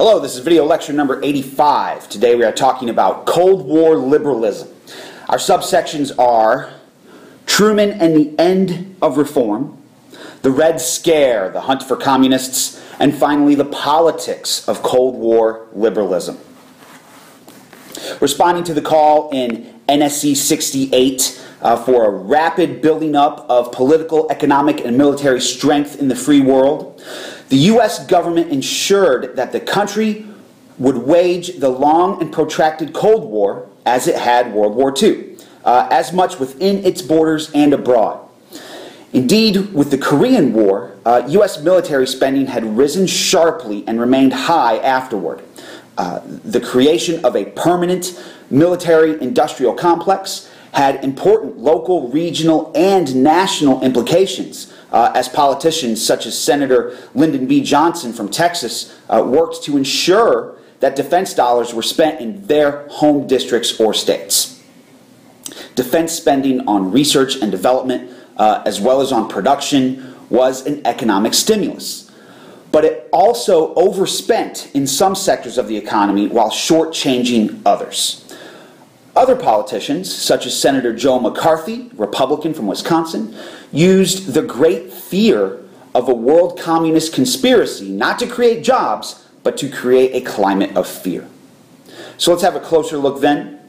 Hello, this is video lecture number 85. Today we are talking about Cold War liberalism. Our subsections are Truman and the End of Reform, the Red Scare, the Hunt for Communists, and finally the Politics of Cold War Liberalism. Responding to the call in NSC 68 for a rapid building up of political, economic, and military strength in the free world, the U.S. government ensured that the country would wage the long and protracted Cold War as it had World War II, as much within its borders and abroad. Indeed, with the Korean War, U.S. military spending had risen sharply and remained high afterward. The creation of a permanent military-industrial complex had important local, regional, and national implications as politicians such as Senator Lyndon B. Johnson from Texas worked to ensure that defense dollars were spent in their home districts or states. Defense spending on research and development, as well as on production, was an economic stimulus. But it also overspent in some sectors of the economy while shortchanging others. Other politicians, such as Senator Joe McCarthy, Republican from Wisconsin, used the great fear of a world communist conspiracy not to create jobs, but to create a climate of fear. So let's have a closer look then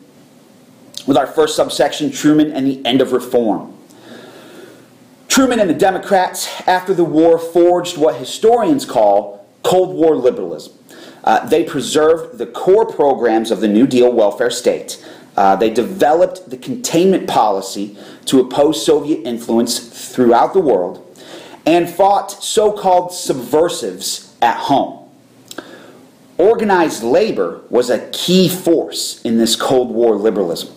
with our first subsection, Truman and the End of Reform. Truman and the Democrats, after the war, forged what historians call Cold War liberalism. They preserved the core programs of the New Deal welfare state. They developed the containment policy to oppose Soviet influence throughout the world and fought so-called subversives at home. Organized labor was a key force in this Cold War liberalism.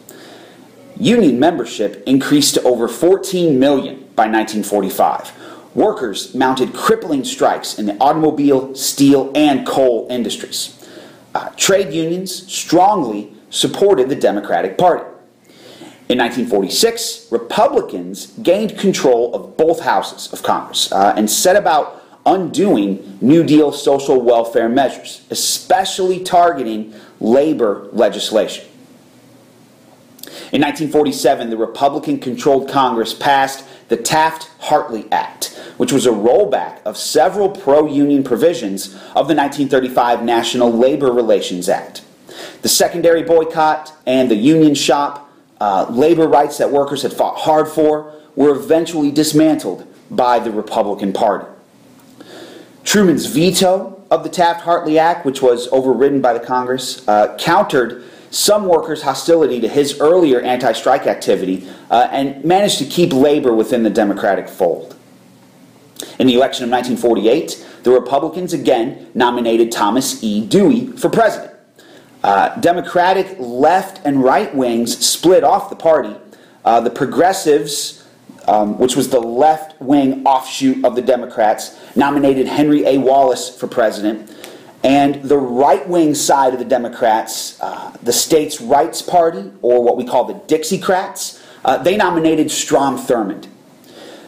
Union membership increased to over 14 million by 1945. Workers mounted crippling strikes in the automobile, steel, and coal industries. Trade unions strongly supported the Democratic Party. In 1946, Republicans gained control of both houses of Congress and set about undoing New Deal social welfare measures, especially targeting labor legislation. In 1947, the Republican-controlled Congress passed the Taft-Hartley Act, which was a rollback of several pro-union provisions of the 1935 National Labor Relations Act. The secondary boycott and the union shop, labor rights that workers had fought hard for, were eventually dismantled by the Republican Party. Truman's veto of the Taft-Hartley Act, which was overridden by the Congress, countered some workers' hostility to his earlier anti-strike activity and managed to keep labor within the Democratic fold. In the election of 1948, the Republicans again nominated Thomas E. Dewey for president. Democratic left and right wings split off the party. The Progressives, which was the left-wing offshoot of the Democrats, nominated Henry A. Wallace for president. And the right-wing side of the Democrats, the States' Rights Party, or what we call the Dixiecrats, they nominated Strom Thurmond.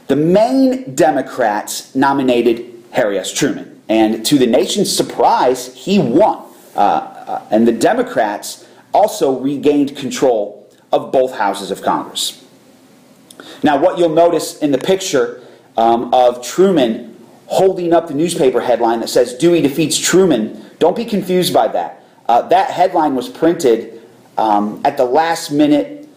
The main Democrats nominated Harry S. Truman, and to the nation's surprise, he won. And the Democrats also regained control of both houses of Congress. Now, what you'll notice in the picture of Truman holding up the newspaper headline that says Dewey defeats Truman, don't be confused by that. That headline was printed at the last minute,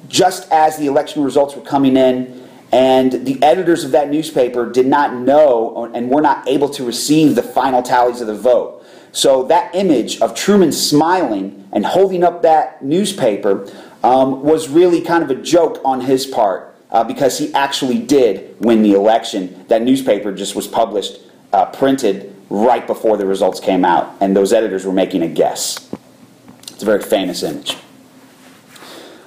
just as the election results were coming in, and the editors of that newspaper did not know and were not able to receive the final tallies of the vote. So that image of Truman smiling and holding up that newspaper was really kind of a joke on his part because he actually did win the election. That newspaper just was published, printed right before the results came out, and those editors were making a guess. It's a very famous image.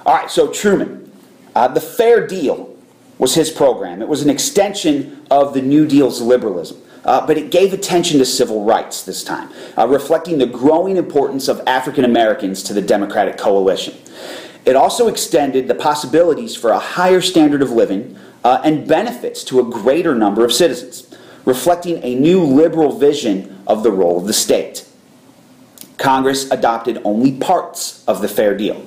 All right, so Truman. The Fair Deal was his program. It was an extension of the New Deal's liberalism. But it gave attention to civil rights this time, reflecting the growing importance of African Americans to the Democratic coalition. It also extended the possibilities for a higher standard of living and benefits to a greater number of citizens, reflecting a new liberal vision of the role of the state. Congress adopted only parts of the Fair Deal.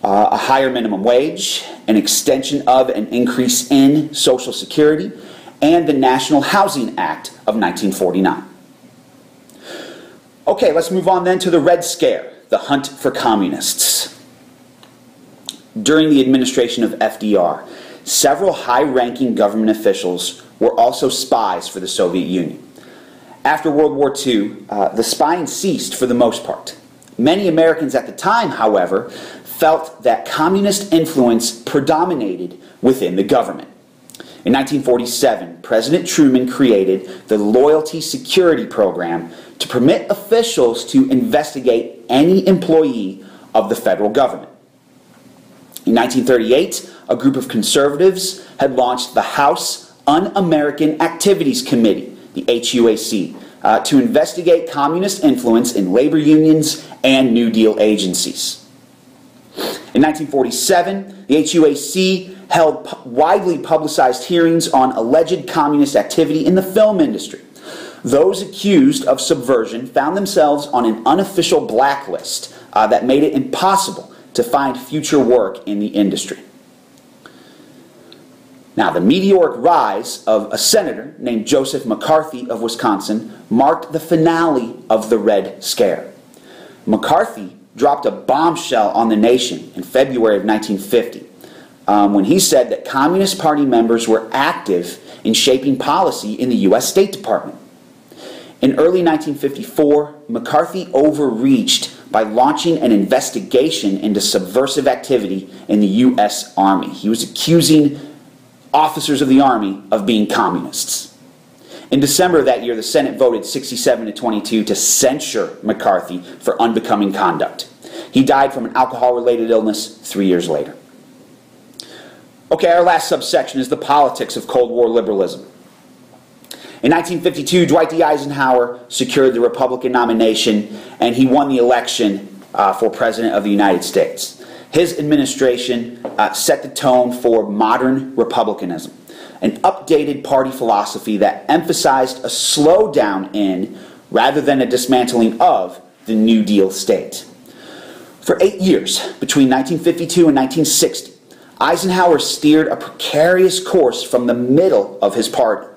A higher minimum wage, an extension of and increase in Social Security, and the National Housing Act of 1949. Okay, let's move on then to the Red Scare, the hunt for communists. During the administration of FDR, several high-ranking government officials were also spies for the Soviet Union. After World War II, the spying ceased for the most part. Many Americans at the time, however, felt that communist influence predominated within the government. In 1947, President Truman created the Loyalty Security Program to permit officials to investigate any employee of the federal government. In 1938, a group of conservatives had launched the House Un-American Activities Committee, the HUAC, to investigate communist influence in labor unions and New Deal agencies. In 1947, the HUAC held widely publicized hearings on alleged communist activity in the film industry. Those accused of subversion found themselves on an unofficial blacklist that made it impossible to find future work in the industry. Now, the meteoric rise of a senator named Joseph McCarthy of Wisconsin marked the finale of the Red Scare. McCarthy dropped a bombshell on the nation in February of 1950 when he said that Communist Party members were active in shaping policy in the U.S. State Department. In early 1954, McCarthy overreached by launching an investigation into subversive activity in the U.S. Army. He was accusing officers of the Army of being communists. In December of that year, the Senate voted 67-22 to censure McCarthy for unbecoming conduct. He died from an alcohol-related illness 3 years later. Okay, our last subsection is the politics of Cold War liberalism. In 1952, Dwight D. Eisenhower secured the Republican nomination, and he won the election for President of the United States. His administration set the tone for modern republicanism, an updated party philosophy that emphasized a slowdown in, rather than a dismantling of, the New Deal state. For 8 years, between 1952 and 1960, Eisenhower steered a precarious course from the middle of his party.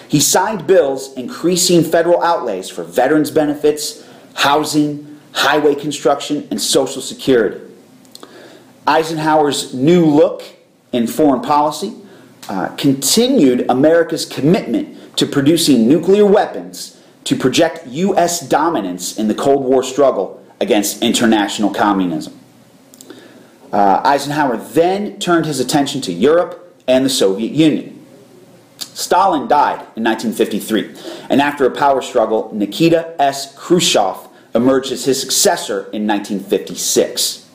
He signed bills increasing federal outlays for veterans benefits, housing, highway construction, and Social Security. Eisenhower's new look in foreign policy continued America's commitment to producing nuclear weapons to project U.S. dominance in the Cold War struggle against international communism. Eisenhower then turned his attention to Europe and the Soviet Union. Stalin died in 1953, and after a power struggle, Nikita S. Khrushchev emerged as his successor in 1956.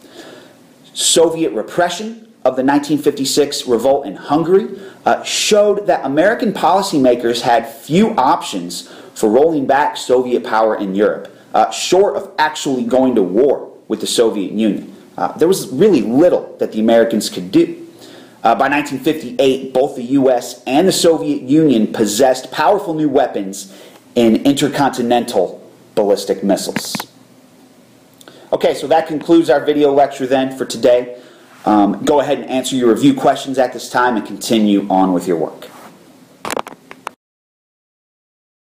Soviet repression of the 1956 revolt in Hungary showed that American policymakers had few options for rolling back Soviet power in Europe, short of actually going to war with the Soviet Union. There was really little that the Americans could do. By 1958, both the U.S. and the Soviet Union possessed powerful new weapons in intercontinental ballistic missiles. Okay, so that concludes our video lecture then for today. Go ahead and answer your review questions at this time and continue on with your work.